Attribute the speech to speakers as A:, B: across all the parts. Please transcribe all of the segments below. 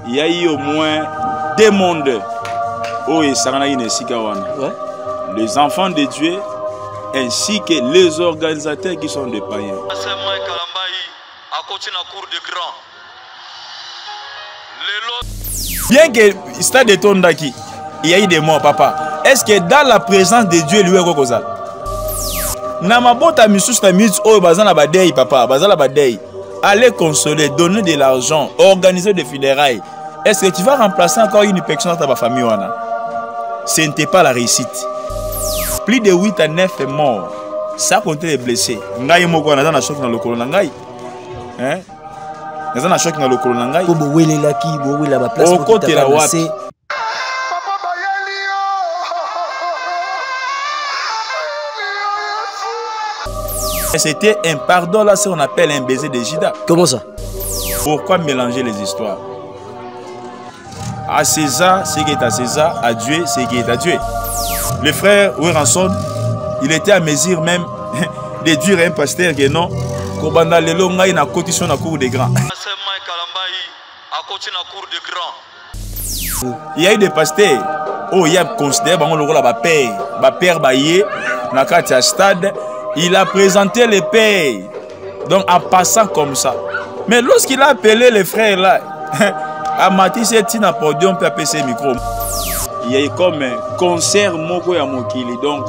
A: il y a eu au moins 2 mondes. Oh, et ça les enfants de Dieu ainsi que les organisateurs qui sont des païens. Bien que stade de Tondaki, il y a eu des morts, papa. Est-ce que dans la présence de Dieu, lui, est ça? Namabota misus na mit oh bazana badei papa, bazala badei. Allez consoler, donner de l'argent, organiser des funérailles. Est-ce que tu vas remplacer encore une personne dans ta famille? Ce n'était pas la réussite. Plus de 8 à 9 morts. Ça comptait les blessés. Ngai moko na na choc dans le colon ngai. Hein? Na choc dans le colon ngai.
B: Ko bo wele la ki bo wela ba place
A: ko ta wapi. C'était un pardon là, c'est ce qu'on appelle un baiser de Judas.
B: Comment ça?
A: Pourquoi mélanger les histoires? À César, ce qui est à César, à Dieu, ce qui est à Dieu. Le frère Ouranson, il était à mesure même de dire à un pasteur que non, Kobanda Lelo Ngai na cotisation na cour des grands. Il y a eu des pasteurs, oh, il y a considéré que père Baye, na katia stade, il a présenté les pères. Donc en passant comme ça. Mais lorsqu'il a appelé les frères là, à Matisse et Tina podium pour appeler micro. Il y a eu comme un concert moko ya mokili. Donc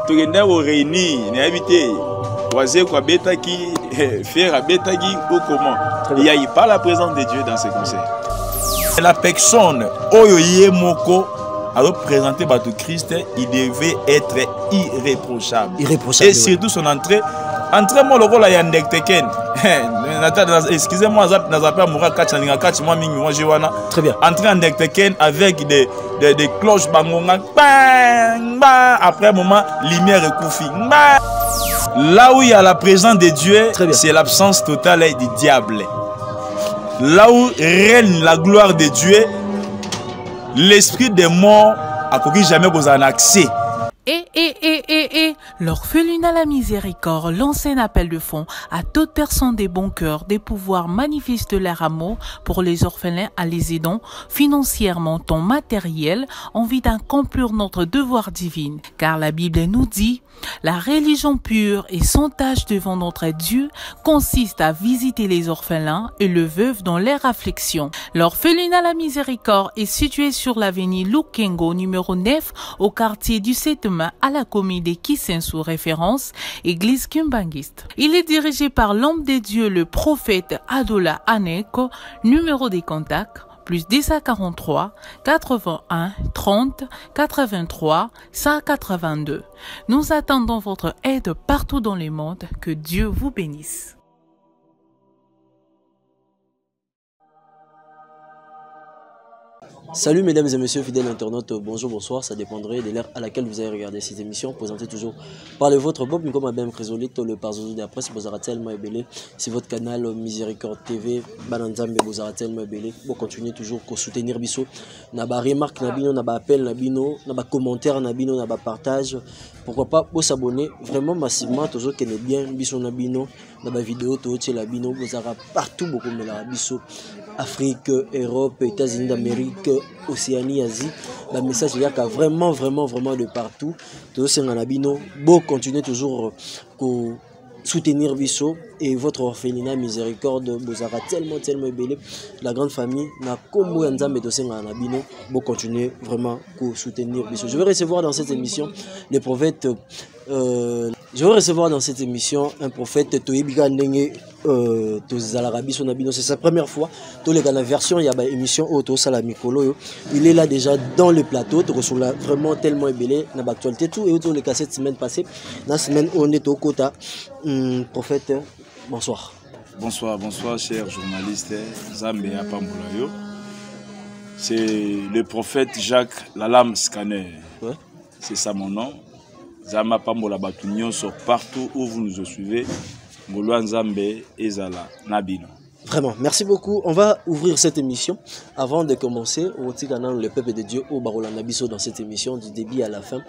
A: tout le monde réuni, on a évité. Oisé quoi bêta qui faire à bêta qui ou comment. Il n'y a eu pas la présence de Dieu dans ces concerts. La personne Oyoye Moko a représenté Batou Christ, il devait être irréprochable. Et surtout son entrée. Entrée moi le rôle à Yandek Teken. Excusez-moi,
B: très bien.
A: Entrée en Teken avec des cloches bangonga. Après un moment, lumière et koufi. Là où il y a la présence de Dieu, c'est l'absence totale du diable. Là où règne la gloire de Dieu, l'esprit des morts a jamais besoin d'un accès.
C: L'orphelinat La Miséricorde lance un appel de fonds à toute personne des bons cœurs de pouvoir manifester leur amour pour les orphelins en les aidant financièrement en matériel en vue d'accomplir notre devoir divin. Car la Bible nous dit, la religion pure et sans tache devant notre Dieu consiste à visiter les orphelins et les veuves dans leur affliction. L'orphelinat La Miséricorde est situé sur l'avenue Lukengo numéro 9 au quartier du 7 mai à la commune de Kisensu, référence Église Kimbangiste. Il est dirigé par l'homme de Dieu, le prophète Adola Aneko, numéro des contacts plus 1043 81 30 83 182. Nous attendons votre aide partout dans le monde. Que Dieu vous bénisse.
B: Salut mesdames et messieurs fidèles internautes, bonjour, bonsoir, ça dépendrait de l'heure à laquelle vous avez regardé cette émission, présentée toujours par le vôtre Bob Nkoma Bem Crésolito, le parzozo de la presse, Bozaratel Moebele, c'est votre canal Miséricorde TV, Bananzambe Bozaratel Moebele, pour continuer toujours à soutenir Bisso, naba remarque nabino, naba appel nabino, naba commentaire nabino, naba partage, pourquoi pas pour s'abonner vraiment massivement, toujours qu'elle est bien, Bisso nabino, naba vidéo, toche labino, Bozara partout beaucoup mais la Bisso. Afrique, Europe, États-Unis d'Amérique, Océanie, Asie. Le message il y a vraiment de partout. Tout c'est un abino. Bon, continuez toujours à soutenir Bisso et votre orphelinat Miséricorde. Vous aurez tellement belle. La grande famille n'a comme Nzambe de un abino. Bon, continuez vraiment à soutenir Bisso. Je vais recevoir dans cette émission les prophètes. Je vais recevoir dans cette émission un prophète Toyibika Ndenge c'est sa première fois. Tous les gars la version il y a une émission auto sala mikolo. Il est là déjà dans le plateau. Tu reçois vraiment tellement ébélé dans l'actualité tout et autour les cassettes semaine passée. La semaine on est au quota. Prophète, bonsoir.
A: Bonsoir, chers journalistes. Zambé Apambulayo. C'est le prophète Jacques Lalam Scanner. Ouais. C'est ça mon nom. Zama Pambola Batunion sur partout où vous nous suivez.
B: Vraiment, merci beaucoup. On va ouvrir cette émission. Avant de commencer, le peuple de Dieu au Barola Nabiso dans cette émission du début à la fin.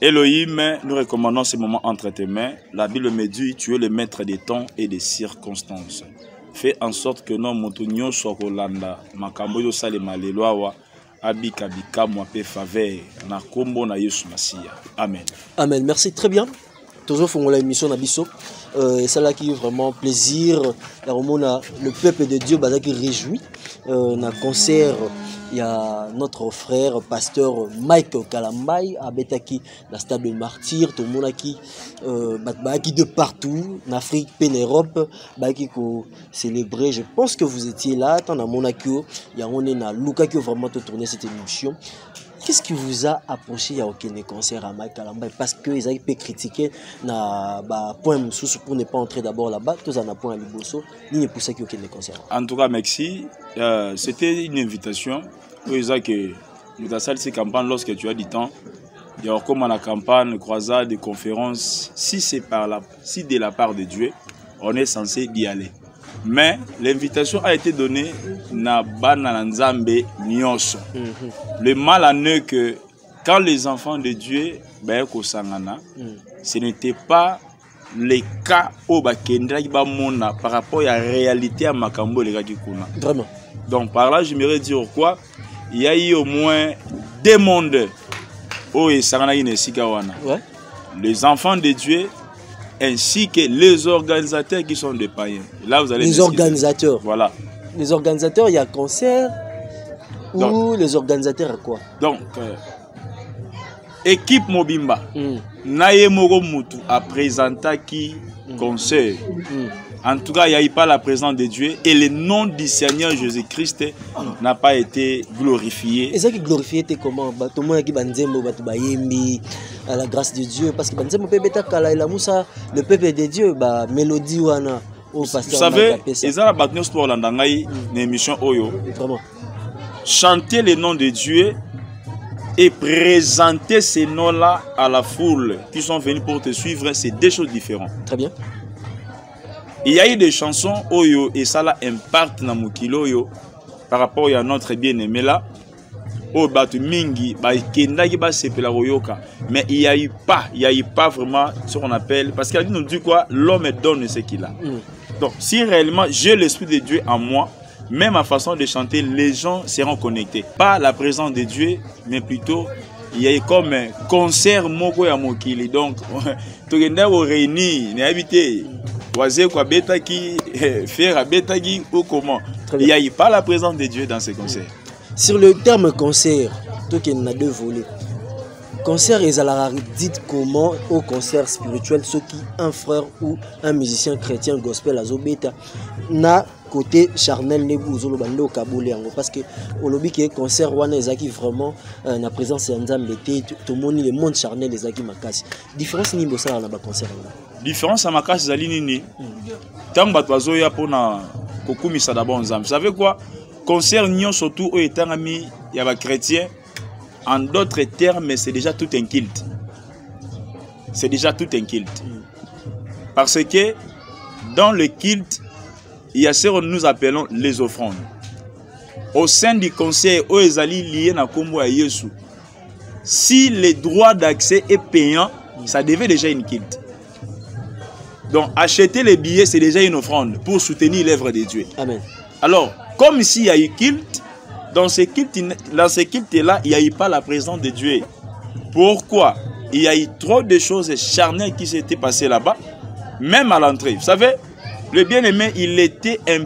A: Elohim, nous recommandons ce moment entre tes mains. La Bible me dit, tu es le maître des temps et des circonstances. fait en sorte que non motonyo soit Rolanda makambo yo salema lelo awa abika bika moi pe faveur na kombo na Yesu Masia. Amen.
B: Amen. Merci très bien. Toujours font l'émission Nabiso. Et c'est là qui est vraiment plaisir. Le peuple de Dieu qui réjouit. Dans le concert, il y a notre frère, pasteur Mike Kalambay, à Betaki, la stade de martyr, tout le monde qui de partout, en Afrique, en Europe, qui célébrer. Je pense que vous étiez là, tant à Monaco, il y a Luca qui a vraiment tourné cette émission. Qu'est-ce qui vous a approché à aucun concert à Mike Kalambay? Parce qu'ils ont pu critiquer na point pour ne pas entrer d'abord là-bas, tous en a point à Liboso, ni pour ça qu'il y a aucun concert.
A: En tout cas, merci. C'était une invitation. Ils ont que nous avons cette campagne lorsque tu as du temps. Il y a comme la campagne, croisade, des conférences. Si c'est si de la part de Dieu, on est censé y aller. Mais l'invitation a été donnée na bana nzambe nyonso. Le mal en est que quand les enfants de Dieu ce n'était pas les cas au bakendra qui ba mona par rapport à la réalité à makambo les gars qui kuna.
B: Vraiment.
A: Donc par là j'aimerais dire quoi? Il y a eu au moins deux mondes où sangana inesika wana.
B: Ouais.
A: Les enfants de Dieu ainsi que les organisateurs qui sont des païens. Là, vous allez
B: les organisateurs.
A: Voilà.
B: Les organisateurs, il y a concert ou les organisateurs à quoi?
A: Donc, équipe Mobimba, Naye Moro Moutou a présenté qui concert. En tout cas, il n'y a eu pas la présence de Dieu et le nom du Seigneur Jésus-Christ n'a pas été glorifié.
B: Et ça qui glorifié était comment? Tout le monde qui banzembo bayembi à la grâce de Dieu parce que banzembo pebeta kala la Moussa le peuple de Dieu mélodie wana au pasteur.
A: Vous savez, ils ont la bataille sport landangai une émission Oyo.
B: Vraiment.
A: Chanter le nom de Dieu et présenter ces noms-là à la foule qui sont venus pour te suivre, c'est deux choses différentes.
B: Très bien.
A: Il y a eu des chansons Oyo et ça là impact na mukilo yo par rapport à notre bien-aimé là. Oh batu mingi ba kenda ki ba sepela royoka mais il y a eu pas vraiment ce qu'on appelle parce qu'elle nous dit quoi, l'homme donne ce qu'il a. Donc si réellement j'ai l'esprit de Dieu en moi, même ma façon de chanter, les gens seront connectés. Pas la présence de Dieu, mais plutôt il y a comme un concert moko ya mokili. Donc tout le monde réuni, n'est habité. Quoi bêta qui faire bêta qui ou comment. Il n'y a pas la présence de Dieu dans ces concerts.
B: Sur le terme concert, tout qu'il y a deux volets. Concert, ils ont dit comment au concert spirituel, ceux qui un frère ou un musicien chrétien gospel à Zobeta na côté charnel nebu zolo bando kabule yango parce que au lobby qui est concert wana ezaki vraiment na présence nzambe te tout le monde le monde charnel ezaki makasi. Différence ni bosala na ba concert là.
A: Différence à makasi zali nini? Tant bato bazoya pona kokumisa d'abord nzambe. Vous savez quoi? Concert nyon surtout au etangami ya ba chrétien. En d'autres termes, c'est déjà tout un culte. C'est déjà tout un culte. Parce que dans le culte, il y a ce que nous appelons les offrandes. Au sein du conseil, où ils allaient lier na kombo à Yesu, si le droit d'accès est payant, ça devait déjà une culte. Donc acheter les billets, c'est déjà une offrande pour soutenir l'œuvre de Dieu.
B: Amen.
A: Alors, comme ici il y a eu culte, dans ce culte-là, il n'y a eu pas la présence de Dieu. Pourquoi? Il y a eu trop de choses charnelles qui s'étaient passées là-bas, même à l'entrée. Vous savez, le bien-aimé, il était un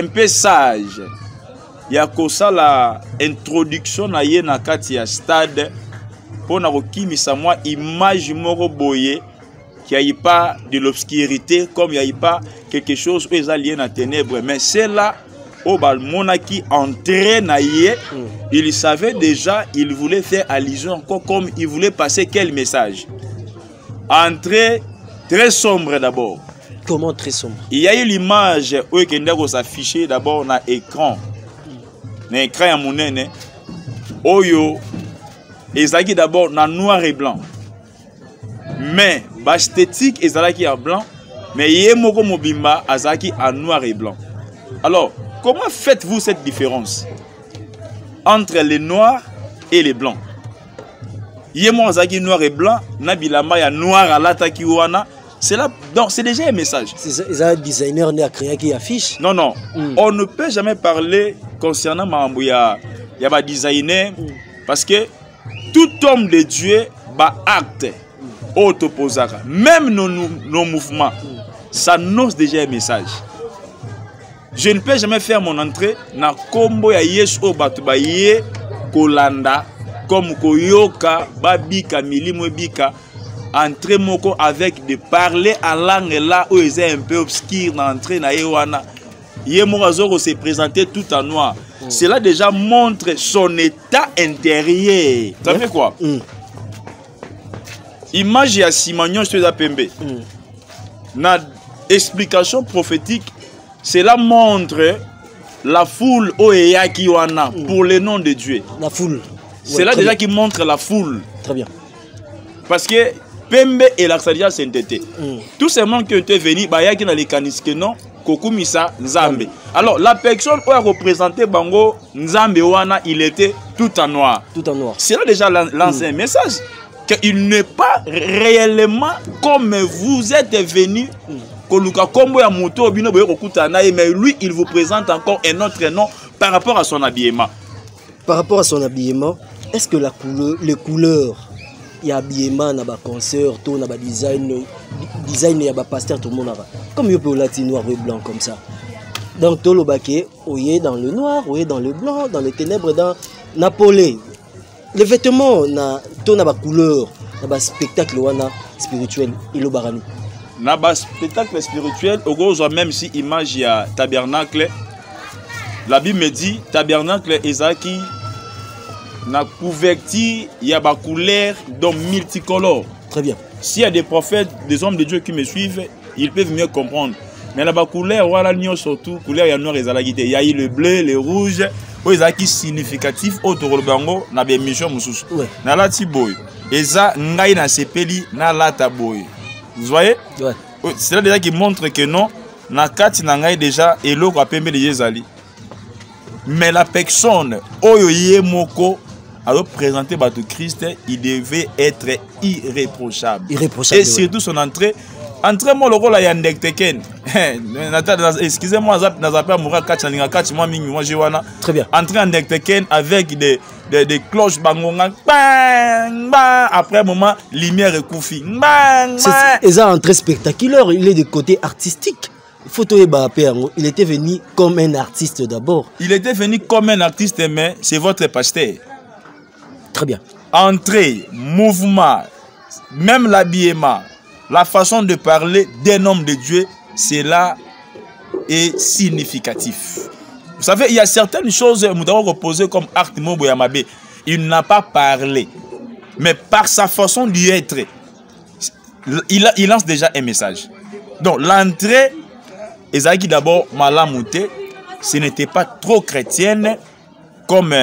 A: peu sage. Il y a comme ça l'introduction à Yenakatia stade pour n'avoir moi image moro boye qu'il n'y a pas de l'obscurité, comme il n'y a eu pas quelque chose où ils sont liés dans les ténèbres. Mais c'est là où Monaki entrait naïe, il savait déjà, il voulait faire allusion encore comme il voulait passer quel message. Entrée très sombre d'abord.
B: Comment très sombre? Il
A: y a eu l'image où il s'affichait d'abord dans l'écran. Dans l'écran à mon nez. Oyo, ils d'abord dans noir et blanc. Mais l'esthétique, ils sont en blanc. Mais il y a Moko Mobimba, Azaki en noir et blanc. Alors, comment faites-vous cette différence entre les noirs et les blancs? Yemo Azaki noir et blanc, Nabilama ya noir à l'atakiwana, Donc, c'est déjà un message.
B: C'est un designer qui a créé qui affiche.
A: Non, non. On ne peut jamais parler concernant Mambuya. Il y a un designer. Parce que tout homme de Dieu va acte. Autoposara. Même nos mouvements. Ça annonce déjà un message. Je ne peux jamais faire mon entrée na kombo ya Yesu o batu ba ye kolanda comme koyoka babika milimo bika entrer moko avec de parler à langue là où ils est un peu obscur dans l'entrée na yewana ye morazo se présenter tout en noir. Cela déjà montre son état intérieur. Ça fait quoi? Image ya Simagnon chez Pembe. Na explication prophétique. Cela montre la foule Oeya Kiwana pour le nom de Dieu.
B: La foule.
A: C'est là déjà qui montre la foule.
B: Très bien.
A: Parce que Pembe et l'Axadia s'entêtaient. Tout ces gens qui étaient venus, il y a les canisques non, Kokumisa Nzambe. Alors la personne qui a représenté Bango Nzambe Wana, il était tout en noir.
B: Tout en noir.
A: C'est là déjà l'ancien message. Qu'il n'est pas réellement comme vous êtes venus. Mais lui, il vous présente encore un autre nom par rapport à son habillement.
B: Par rapport à son habillement, est-ce que les couleurs, il y a habillement, il y a concert, il y a design, il y a pasteur, tout le monde a. Comme il y a un noir et blanc comme ça. Donc, tout le baquet, on est dans le noir, on est dans le blanc, dans les ténèbres, dans Napoléon. Les vêtements, tout a couleur, il y a spectacle spirituel, il y a
A: na bas spectacle spirituel au même si image ya tabernacle la Bible me dit tabernacle ezaki na couverture ya ba couleur donc multicolore.
B: Très bien.
A: S'il y a des prophètes, des hommes de Dieu qui me suivent, ils peuvent mieux comprendre. Mais la ba couleur voilà surtout couleur ya noir ezalaki te. Il y a le bleu, le rouge, ezaki significatif autour de bango na be mission mususu. Na la tiboy. Eza ngai na sepeli na lata boy. Vous voyez?
B: Ouais.
A: C'est là déjà qui montre que non, Nakati Nangai déjà et l'eau a permis de Yezali. Mais la personne, Oyoye Moko, a représenté Batou Christ, il devait être irréprochable.
B: Irréprochable.
A: Et surtout son entrée. Entrée-moi le rôle à Yandek Teken. Excusez-moi, Nazapé Moura Kachalinga Kach, moi Mingi, moi Jiwana.
B: Très bien.
A: Entrée en Yandek Teken avec des cloches bangonga. Bang, bang. Après un moment, lumière et koufi. Bang, bang.
B: C'est un entrée spectaculaire. Il est de côté artistique. Il était venu comme un artiste d'abord.
A: Il était venu comme un artiste, mais c'est votre pasteur.
B: Très bien.
A: Entrée, mouvement, même l'habillement. La façon de parler d'un homme de Dieu, cela est significatif. Vous savez, il y a certaines choses que nous avons reposées comme acte Moboyamabe. Il n'a pas parlé. Mais par sa façon d'y être, il lance déjà un message. Donc l'entrée, Esaïki d'abord malamouté, ce n'était pas trop chrétienne comme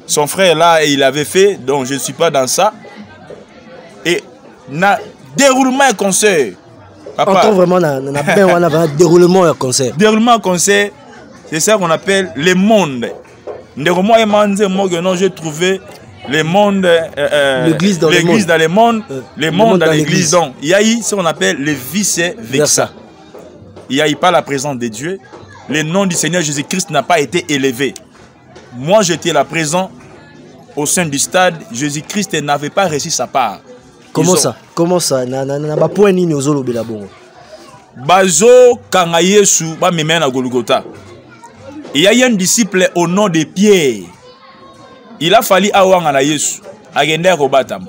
A: son frère là, il avait fait. Donc je ne suis pas dans ça. Et déroulement et concert.
B: Encore vraiment, on a un déroulement et concert.
A: Déroulement et concert, c'est ça qu'on appelle les mondes. J'ai trouvé les mondes, l'église dans les mondes, les mondes dans l'église. Donc, il y a eu ce qu'on appelle les vice-versa. Il n'y a eu pas la présence de Dieu. Le nom du Seigneur Jésus-Christ n'a pas été élevé. Moi, j'étais là présent au sein du stade. Jésus-Christ n'avait pas reçu sa part.
B: Comment ça? Comment ça? Na point ni ozolo bela bongo.
A: Bazo kanga Yesu ba memena Golgotha. Il y a un disciple au nom de Pierre. Il a fallu awanga na Yesu. Agenda kobatam.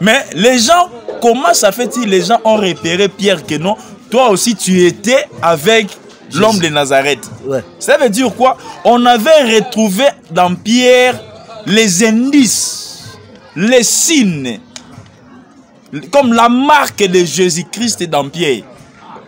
A: Mais les gens, comment ça fait-il les gens ont repéré Pierre que non? Toi aussi tu étais avec l'homme de Nazareth. Ouais. Ça veut dire quoi? On avait retrouvé dans Pierre les indices, les signes, comme la marque de Jésus-Christ dans Pierre.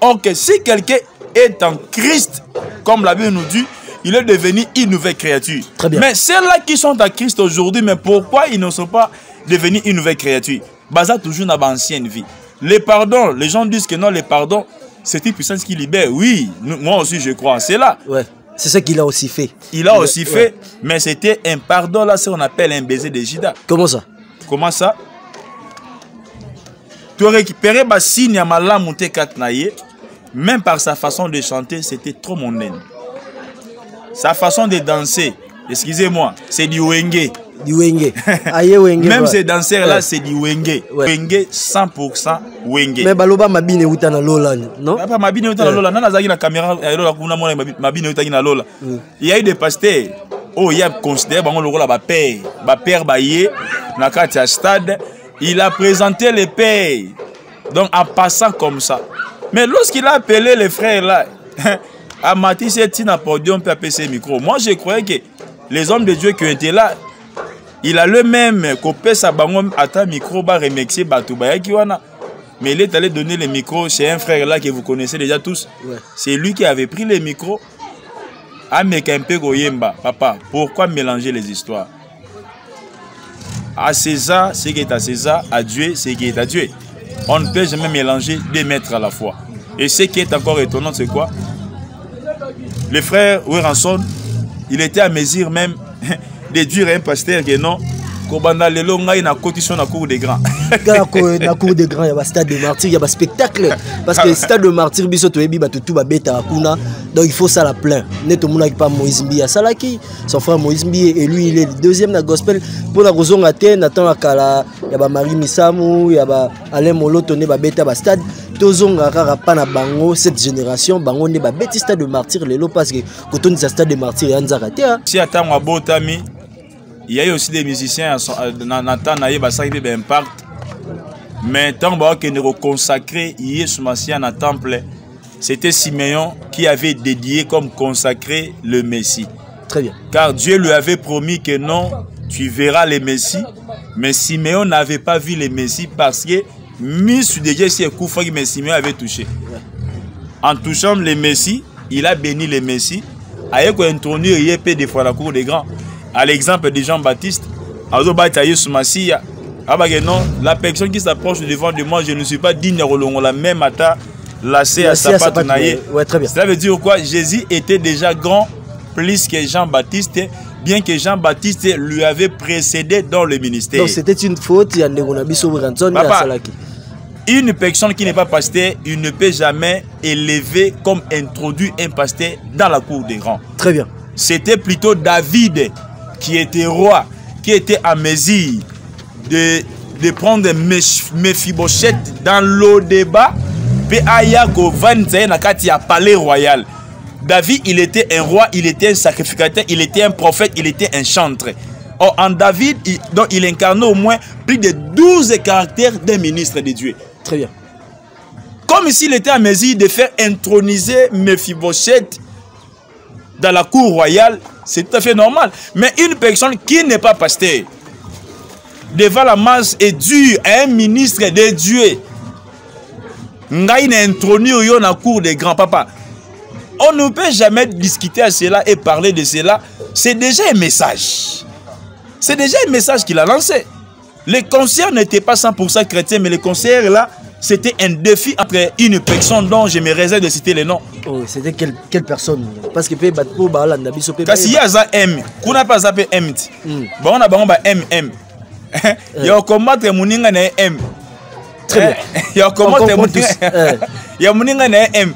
A: Or que si quelqu'un est en Christ, comme la Bible nous dit, il est devenu une nouvelle créature. Très bien. Mais ceux-là qui sont en Christ aujourd'hui, mais pourquoi ils ne sont pas devenus une nouvelle créature? Basé toujours dans l'ancienne vie. Les pardons, les gens disent que non, les pardons, c'est une puissance qui libère. Oui, moi aussi je crois en cela.
B: Ouais. C'est ce qu'il a aussi fait.
A: Il a aussi fait, mais c'était un pardon, là, c'est ce qu'on appelle un baiser de Judas.
B: Comment ça?
A: Comment ça? tu récupérais ba signe à malamu te katnaye, même par sa façon de chanter, c'était trop mondaine. Sa façon de danser, excusez-moi, c'est du wenge.
B: Du wenge. Aye wenge.
A: Même ces danseurs-là, c'est du wenge. Wenge 100% wenge.
B: Mais baloba mabine uta na lola, non?
A: Papa mabine uta na lola. Nana zagi na caméra, lola kuna mona mabine uta na lola. Il y a eu des pasteurs. Oh, il y a considéré bango lokola ba père baye na kati ya stade, il a présenté les pères. Donc en passant comme ça. Mais lorsqu'il a appelé les frères là, à Matisse et Tina podium peut appeler ses micros. Moi je croyais que les hommes de Dieu qui étaient là, il a le même copé sa bango ata micro ba remercier Batouba Kiwana. Mais il est allé donner le micro chez un frère là que vous connaissez déjà tous. Ouais. C'est lui qui avait pris le micro. Amekempe Goyemba, papa, pourquoi mélanger les histoires? À César, c'est qui est à César, à Dieu, c'est qui est à Dieu. On ne peut jamais mélanger deux maîtres à la fois. Et ce qui est encore étonnant, c'est quoi? Le frère Oueranson, il était à mesure même de dire à un pasteur que non, Kobanda lelo ngai na cotition na cour des grands.
B: Na cour des grands, il y a stade de martyr, il y a spectacle. Parce que stade de martyr, biso to ebi batu ba beta kuna. Donc il faut ça la plein. Neto muna pas Moïse Mbia Salaki, son frère Moïse Mbia et lui il est le deuxième na gospel pour la raison até Nathan Akala, il y a ba Marie Misamu, il y a ba Alain Molo toné ba beta ba stade. Tozonga kaka pa na bango cette génération bango ne ba beti stade de martyr lelo parce que quand on dit stade de martyr yanza raté.
A: Si attend wa botami. Il y a eu aussi des musiciens Nathan Naye Basaki de Impact. Mais tant que nous consacré Yesu Massia dans le temple, c'était Siméon qui avait dédié comme consacré le Messie.
B: Très bien.
A: Car Dieu lui avait promis que non, tu verras le Messie. Mais Siméon n'avait pas vu le Messie parce que Miss déjà c'est Koufaki, mais Siméon avait touché. En touchant le Messie, il a béni le Messie. Avec un introduire Yépé des fois la cour des grands. À l'exemple de Jean-Baptiste, la personne qui s'approche devant de moi, je ne suis pas digne de la même atta, lacé à sa patte. Cela veut dire quoi? Jésus était déjà grand, plus que Jean-Baptiste, bien que Jean-Baptiste lui avait précédé dans le ministère.
B: Donc c'était une faute, il y a
A: une personne qui n'est pas pasteur, il ne peut jamais élever comme introduit un pasteur dans la cour des grands.
B: Très bien.
A: C'était plutôt David qui était roi, qui était à mesure de prendre Mephibosheth dans le débat. Puis Ayako Vanzé na kati ya palais royal. David, il était un roi, il était un sacrificateur, il était un prophète, il était un chantre. Or, en David, il incarnait au moins plus de 12 caractères d'un ministre de Dieu.
B: Très bien.
A: Comme s'il était à mesure de faire introniser Mephibosheth dans la cour royale, c'est tout à fait normal. Mais une personne qui n'est pas pasteur, devant la masse est dure à un ministre de Dieu, ngai na introduit dans la cour des grands-papas. On ne peut jamais discuter à cela et parler de cela. C'est déjà un message. C'est déjà un message qu'il a lancé. Les concerts n'étaient pas 100% chrétiens, mais les concerts là, c'était un défi entre une personne dont je me réserve de citer les noms.
B: Oh, c'était quelle personne? Parce que pour Baala Nabiso P.
A: Parce qu'il y a un M, qu'on n'a pas appelé M. Bon, on a un MM. Il y a un combattre Mouninga na M.
B: Très bien.
A: Il y a un combattre il y a Mouninga na M.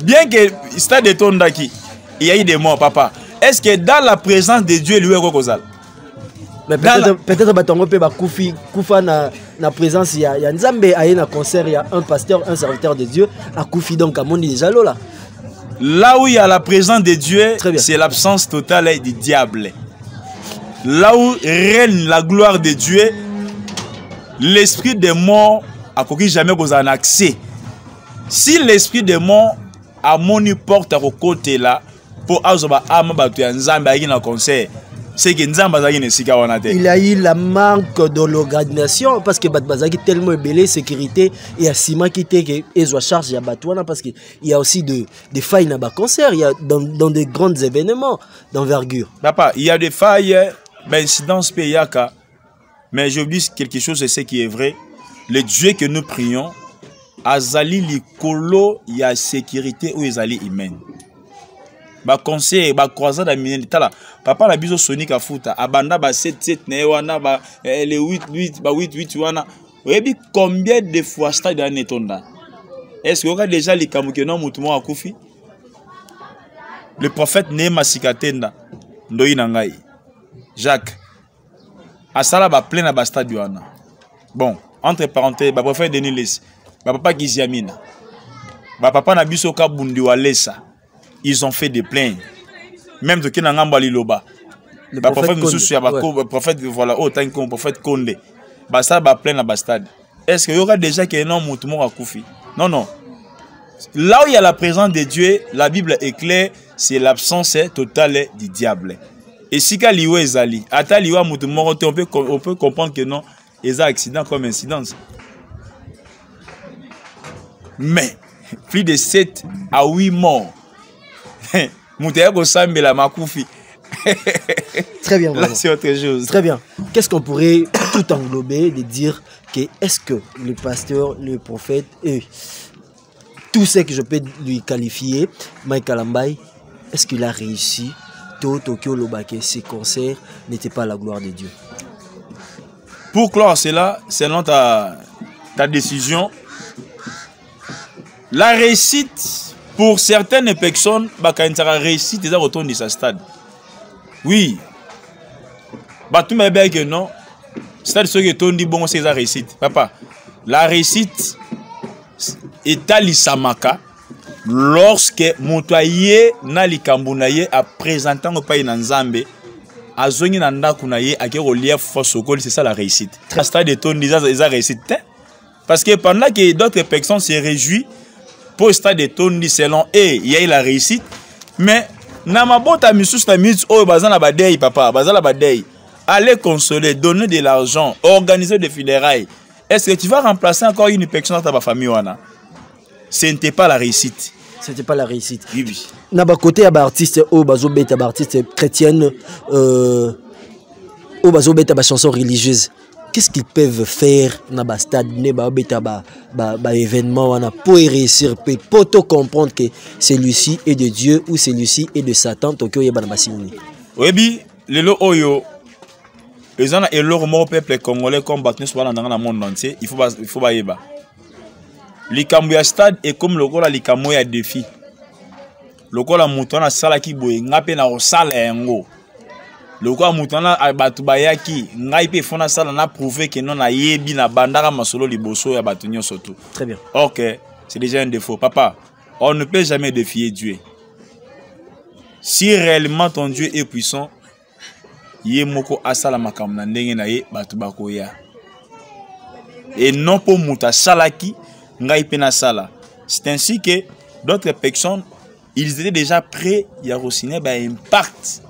A: Bien que stade de Tondaki, il y a eu des morts, papa. Est-ce que dans la présence de Dieu, lui est Rokozal?
B: Mais peut-être Batongo peut Koufa na présence, il y a Nzambe à un concert, il y a un pasteur, un serviteur de Dieu, à Koufi donc à Mondi déjà là.
A: Là où il y a la présence de Dieu, c'est l'absence totale du diable. Là où règne la gloire de Dieu, l'esprit des morts a jamais un accès. Si l'esprit des morts a mon porte à côté là, pour azoba amabatu ya Nzambe à un concert, c'est que Nzambe a
B: il y a eu la manque de l'organisation parce que Batbazaki tellement ébélé, sécurité et à Sima qui était et charge à Batouana parce qu'il y a aussi des failles dans les concerts, il y a dans des grands événements d'envergure.
A: Papa, il y a des failles, incidence payaka, mais j'oublie quelque chose, c'est ce qui est vrai. Le Dieu que nous prions, Azali Likolo, il y a sécurité ou Azali humaine. Ba conseil ba croisade amine tala papa la biso Sonic afuta abanda ba 7 7 na wana ba le 8 8 ba 8 8 wana Oyebi combien de fois stade en etonda? Est-ce que vous avez déjà les kamukeno mutumo akufi? Le prophète Nema Sikatenda Ndoi Nangai Jacques Asala ba plein na ba stade wana. Bon, entre parenthèses, ba prophète Denis Les, ba papa Giziamina, ba papa na biso ka bundi walesa. Ils ont fait des plaintes. Même de Kinangamba Liloba. Le prophète Moussou, le prophète, voilà, autant que le prophète Konde. Basta ba plein na bastade. Est-ce qu'il y aura déjà qu'il y a un mouton à Koufi? Non, non. Là où il y a la présence de Dieu, la Bible est claire, c'est l'absence totale du diable. Et si quand liwe ezali, ata liwa mouton on peut comprendre que non, il y a accident comme incidence. Mais plus de 7 à 8 morts.
B: Très bien.
A: Là, c'est autre chose.
B: Très bien. Qu'est-ce qu'on pourrait tout englober de dire que est-ce que le pasteur, le prophète et tout ce que je peux lui qualifier, Mike Alambai, est-ce qu'il a réussi? Tokyo Lobake, ses concerts n'étaient pas la gloire de Dieu.
A: Pour clore cela, selon ta décision, la réussite pour certaines personnes, quand il réussite, ils retournent de sa stade. Oui. Tout le monde dit que non. C'est ce que dit bon, c'est la réussite. Papa, la réussite est à l'Isamaka lorsque Montoyer na likambunaye a présenté au pays Nanzambe a zongi nanda kunaye a qui relief Fosokol, c'est ça la réussite. La stade de ton déjà la réussite. Parce que pendant que d'autres personnes se réjouissent pour le stade de Tony selon et il y a la réussite, mais namabota misus na minutes oh bazana badei papa bazala badei allez consoler, donner de l'argent, organiser des funérailles. Est-ce que tu vas remplacer encore une personne dans ta famille wana? Ce n'était pas la réussite.
B: C'était pas la réussite.
A: Oui, oui.
B: Naba côté à artiste au bazo beta artiste chrétienne au bazo beta chanson religieuse. Qu'est-ce qu'ils peuvent faire dans le stade, événement pour réussir, pour comprendre que celui-ci est de Dieu ou celui-ci est de Satan?
A: Oui, bien, les lots oyo, les gens et leur mot peuple congolais combattent dans le monde entier. Il faut pas y aller. L'Ikambuya stade est comme le gola l'Ikambuya défi. Le gola moutona sala ki boye ngape na osala yango. Le quoi moutana abatubayaki ngaipe fona sala na prouvé que non na yebi na bandara masolo liboso ya batunyo surtout.
B: Très bien.
A: OK, c'est déjà un défaut. Papa, on ne peut jamais défier Dieu. Si réellement ton Dieu est puissant, yemoko asala makamna ndenge na ye batubako ya. Et non pour muta salaki ngaipe na sala. C'est ainsi que d'autres personnes ils étaient déjà prêts ya rosiner ba impact.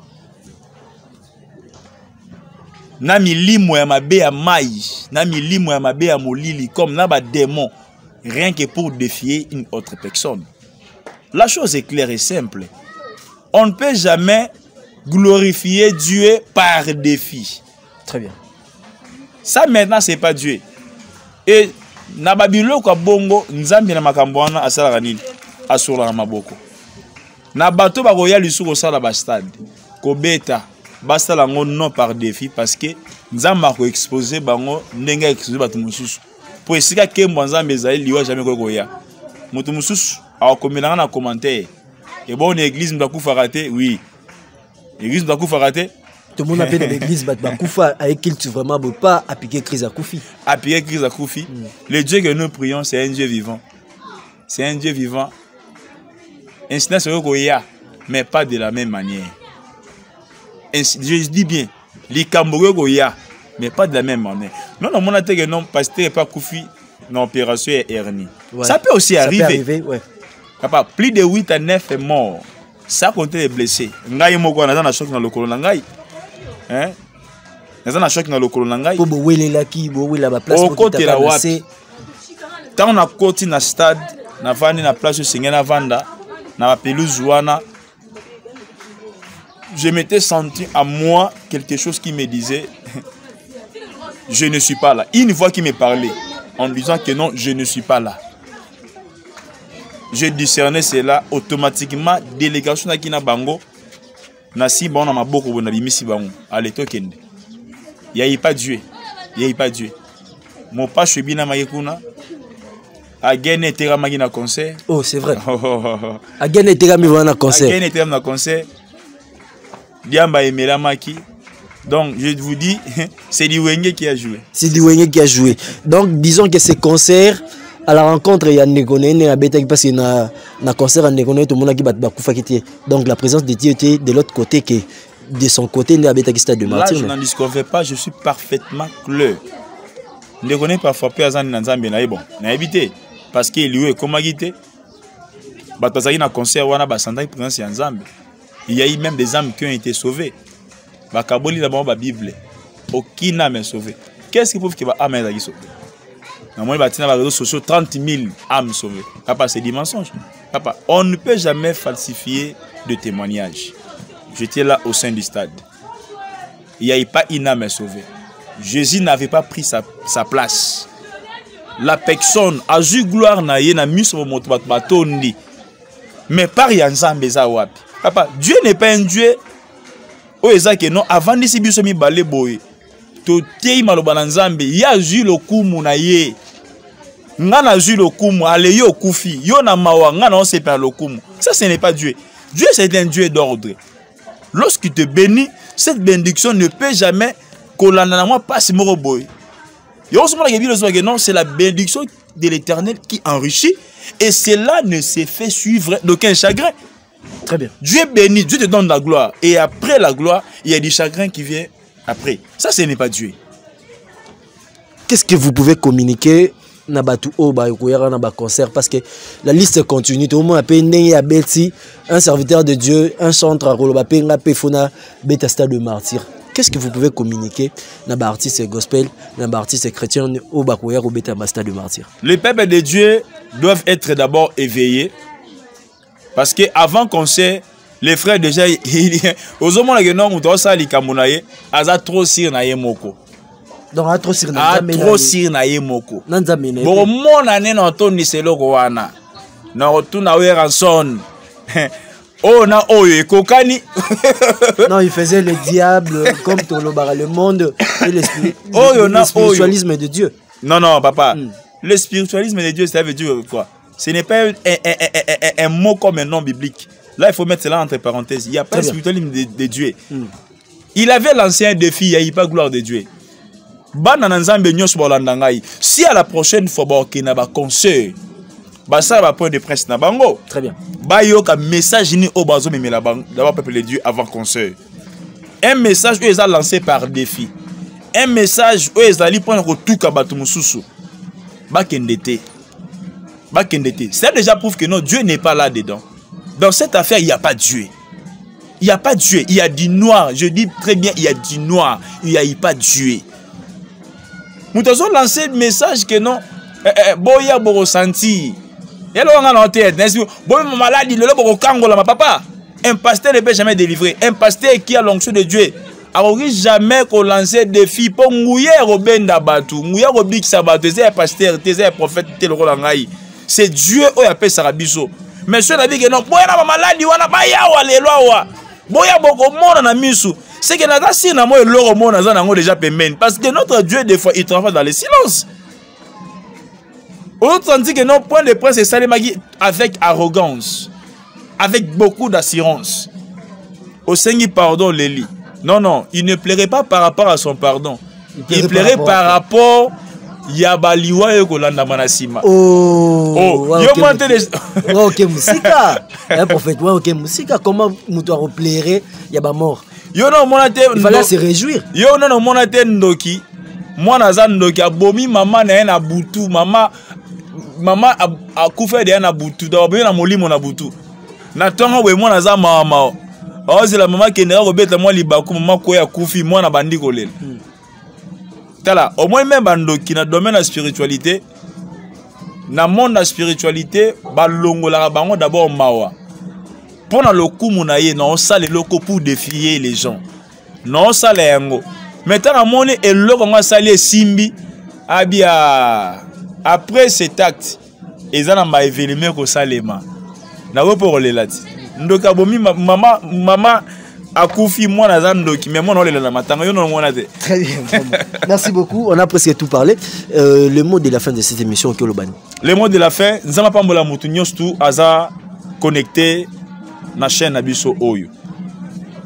A: Na milimo ya mabe ya mai, na milimo ya mabe ya molili comme na ba démon, rien que pour défier une autre personne. La chose est claire et simple. On ne peut jamais glorifier Dieu par défi.
B: Très bien.
A: Ça maintenant c'est pas Dieu. Et na babilo kwa bongo nzambi na makambo wana asala nini? Asura na maboko. Na bato ba royal lisuko sala ba stade. Kobeta basta lango non par défi parce que nzamba ko exposer bango ndenga exposer batu mususu pour esika ke mbanzambe ezali liwa jamais ko koya mutu mususu akomelanga na commentaire et bon église mbakufa raté oui église mbakufa raté
B: tout le monde appelle l'église bakufa avec qui tu vraiment peut pas appliquer crise à Koufi
A: le Dieu que nous prions c'est un Dieu vivant, c'est un Dieu vivant incident sur koya mais pas de la même manière. Je dis bien, les Cambodgiens, mais pas de la même manière. Non, non, mon attaque non, pasteur pas Koufi, non, opération est hernie. Ouais. Ça peut aussi arriver.
B: Ouais.
A: Papa, plus de 8 à 9 morts. Ça compte les blessés. Ngaï moko on a dans choc dans le colon ngaï. Hein? On a choc dans le colon ngaï.
B: Pour bouer la qui, bouer la place
A: pour côté la wapi. Tant on a côté na stade, na vani na place singena vanda, na pelouse wana. Je m'étais senti à moi quelque chose qui me disait je ne suis pas là. Une voix qui me parlait en disant que non, je ne suis pas là. Je discernais cela automatiquement. Délégation à Kina Bango, Nasi Bon ma boko bonabimisi bango. Allez tokende. Il n'y a pas Dieu. Il n'y a pas Dieu. mon pas chebina magekuna Again était ramagi na concert.
B: Oh, c'est vrai. Again était ramagi na concert.
A: Again était na concert. Diamba Emela Maki. Donc, je vous dis, c'est Liwenge qui a joué.
B: C'est Liwenge qui a joué. Donc, disons que ces concerts, à la rencontre, il y a Negonene, parce qu'il y a un concert à Negonene, tout le monde qui bat Bakoufa. Donc, la présence de Dieu était de l'autre côté, que de son côté, il y a un stade de martyr.
A: Là, je n'en disconfais pas, je suis parfaitement clair. Negonene parfois peu à Zan Nanzambe, bon, n'a évité. Parce qu'il est comme agité. Parce qu'il y a un concert où on a basanda présence en Zambie. Il y a eu même des âmes qui ont été sauvées. Bakaboli d'abord la Bible. Aucune âme est sauvée. Qu'est-ce qui prouve que l'âme est sauvée? Dans les réseaux sociaux, 30 000 âmes sauvées. Papa, c'est des mensonges. Papa, on ne peut jamais falsifier de témoignages. J'étais là au sein du stade. Il n'y a pas une âme sauvée. Jésus n'avait pas pris sa place. La personne a eu gloire na ye na miso moto batondi. Mais par yanzambe za wapi. Papa, Dieu n'est pas un Dieu. O ezake non avant d'ici biso mi balé boy. To tei maloba na nzambe, ya ju le kumu na ye. Nga na ju le kumu, ale yo kufi, yo na mawa, nga na on se perd le kumu. Ça ce n'est pas Dieu. Dieu c'est un Dieu d'ordre. Lorsqu'il te bénit, cette bénédiction ne peut jamais kolanda na moi passe moro boy. Non, c'est la bénédiction de l'Éternel qui enrichit et cela ne s'est fait suivre d'aucun chagrin.
B: Très bien.
A: Dieu bénit, Dieu te donne la gloire et après la gloire, il y a du chagrin qui vient après. Ça, ce n'est pas Dieu.
B: Qu'est-ce que vous pouvez communiquer na batu o ba koyara na ba concert parce que la liste continue tout le monde appelle Neye Abeti un serviteur de Dieu un chanteur Roloba Penga Pefona Beta Stade de Martyr. Qu'est-ce que vous pouvez communiquer dans l'artiste gospel, dans l'artiste chrétien au Bakoya au Beta Stade de Martyr?
A: Les peuples de Dieu doivent être d'abord éveillés parce que avant concert, les frères déjà aux hommes là non on doit ça li kamunaye aza trop sir na yemoko.
B: Donc a trop sir na
A: yemoko. Bon mon année na toni seloko wana. Na otuna we ranson. Oh, na oye kokani.
B: Non, il faisait le diable comme Tolobara, le monde et le spiritualisme de Dieu.
A: Non, non, papa. Le spiritualisme de Dieu, ça veut dire quoi? Ce n'est pas un mot comme un nom biblique. Là, il faut mettre cela entre parenthèses. Il n'y a pas de spiritualisme de Dieu. Il avait l'ancien défi, il n'y a pas gloire de Dieu. Si à la prochaine fois, il y a un conseil, ça va point de presse na bango.
B: Très bien.
A: Bayoka message ni au bazo mais d'abord peuple de Dieu avant concert. Un message où ils ont lancé par défi. Un message où ils allaient prendre tout kabatu mususu. Bakendete. Bakendete. Ça déjà prouve que non Dieu n'est pas là dedans. Dans cette affaire, il n'y a pas Dieu. Il n'y a pas Dieu, il y a du noir. Je dis très bien, il y a du noir. Il n'y a pas Dieu. Nous avons lancé un message que non boya bo ressenti. Et là, on a en tête. Bon, maladie, le lobo kangola, ma papa. Un pasteur ne peut jamais délivrer. Un pasteur qui a l'onction de Dieu. Alors, jamais qu'on lance des défis pour mouiller au ben d'abatu. Mouiller au big sabato. C'est un pasteur, c'est un prophète, c'est Dieu qui appelle Sarabiso. Mais ceux qui disent que non, boya na maladie, wana baya wa lelo wa. Boya boko mona na misu. C'est que nata si na mo loro mona za nango déjà pemen. Parce que notre Dieu, des fois, il travaille dans le silence. Autre dit que non, point de presse et Salemagi avec arrogance, avec beaucoup d'assurance. Au Seigneur, pardon, Léli. Non, non, il ne plairait pas par rapport à son pardon. Il plairait par rapport Yabaliwa et Kolanda Manasima.
B: Oh,
A: yo monte les.
B: Ok, Moussika. Un prophète, ok, Moussika. Comment nous doit plairer Yaba mort?
A: Yo non, mon até.
B: Il fallait se réjouir.
A: Yo non, mon até Ndoki. Moi, Nazan Ndoki, abomi, maman n'a boutou, maman. Maman a couvert de na butu d'abord na molimo na butu na tonga we mona za mama o c'est la maman qui n'a robeta moi libaku maman ko ya kufi moi na bandi kolela tala au moins même bando qui na domaine la spiritualité na monde la spiritualité balongola bango d'abord mawa pona le kumu na ye non ça les locaux pour défier les gens non ça les yango maintenant moni et loko nga sali simbi abia. Après cet acte, ils ont événement au Salema. Na pour les lati. Ndoka bomi maman Akoufi, moi, Nazandoki, mais moi, non, la matanga, non, moi,
B: Très bien, vraiment. Merci beaucoup. On a presque tout parlé. Le mot de la fin de cette émission, que le ban.
A: Le mot de la fin, nous avons pas la moutounion, tout, Aza connecté à la chaîne Abisso Oyo.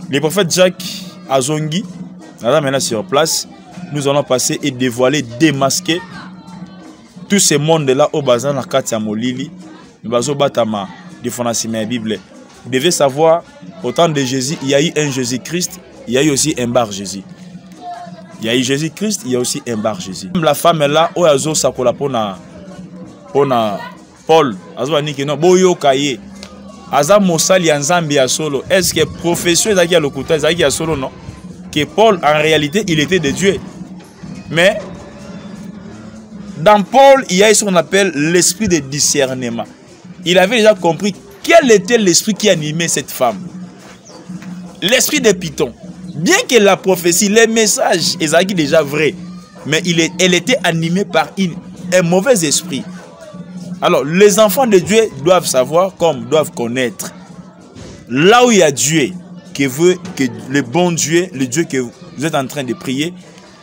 A: Le prophète Jacques Azongi, maintenant sur place, nous allons passer et dévoiler, démasquer tous ces mondes-là au bazar na Katia Molili, nous allons batama de fondation de la Bible. Vous devez savoir, au temps de Jésus, il y a eu un Jésus-Christ, il y a eu aussi un bar Jésus. Il y a eu Jésus-Christ, il y a aussi un bar Jésus. La femme est là, où azo sakola pona Paul, azo ni keno boyo kaye. Aza mosali nzambi ya solo. Est-ce que profession ezaki ya lokuta ezaki ya solo non? Que Paul en réalité, il était de Dieu. Mais dans Paul, il y a ce qu'on appelle l'esprit de discernement. Il avait déjà compris quel était l'esprit qui animait cette femme. L'esprit de Python. Bien que la prophétie, les messages, étaient déjà vrais, mais elle était animée par un mauvais esprit. Alors, les enfants de Dieu doivent savoir, comme doivent connaître. Là où il y a Dieu, que le bon Dieu, le Dieu que vous êtes en train de prier,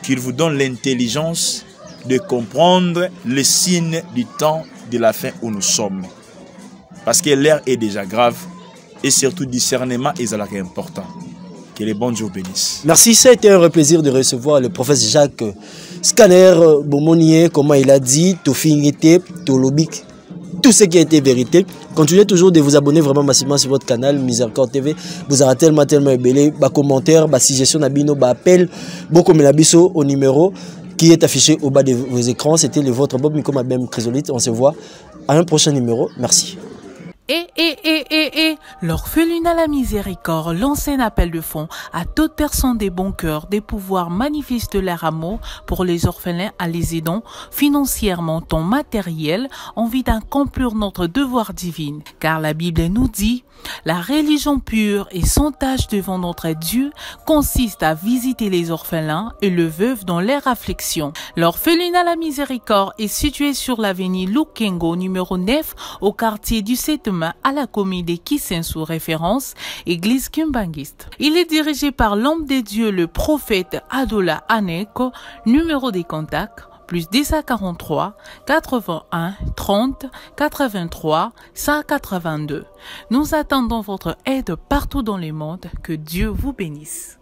A: qu'il vous donne l'intelligence de comprendre les signes du temps de la fin où nous sommes. Parce que l'air est déjà grave et surtout discernement est important. Que les bons Dieu bénissent.
B: Merci, ça a été un plaisir de recevoir le prophète Jacques Scanner Bomonier, comment il a dit, Tofingete, Tolobik, tout ce qui a été vérité. Continuez toujours de vous abonner vraiment massivement sur votre canal Miséricorde TV. Vous aurez tellement ébélé, commentaires, suggestions, appel, beaucoup de biso au numéro qui est affiché au bas de vos écrans. C'était le vôtre Bob Miko Mabem Chrysolite. On se voit à un prochain numéro. Merci.
C: L'orphelinat La Miséricorde lance un appel de fonds à toute personne des bons cœurs des pouvoirs manifestent leur amour pour les orphelins à les aidant financièrement ou matériel en vue d'accomplir notre devoir divin. Car la Bible nous dit, la religion pure et sans tâche devant notre Dieu consiste à visiter les orphelins et le veuve dans leur affliction. L'orphelinat La Miséricorde est situé sur l'avenue Lukengo numéro 9 au quartier du 7 mai à la commune de Kisensou, référence église Kimbangiste. Il est dirigé par l'homme de Dieu, le prophète Adola Aneko, numéro des contacts plus 1043 81 30 83 182. Nous attendons votre aide partout dans le monde. Que Dieu vous bénisse.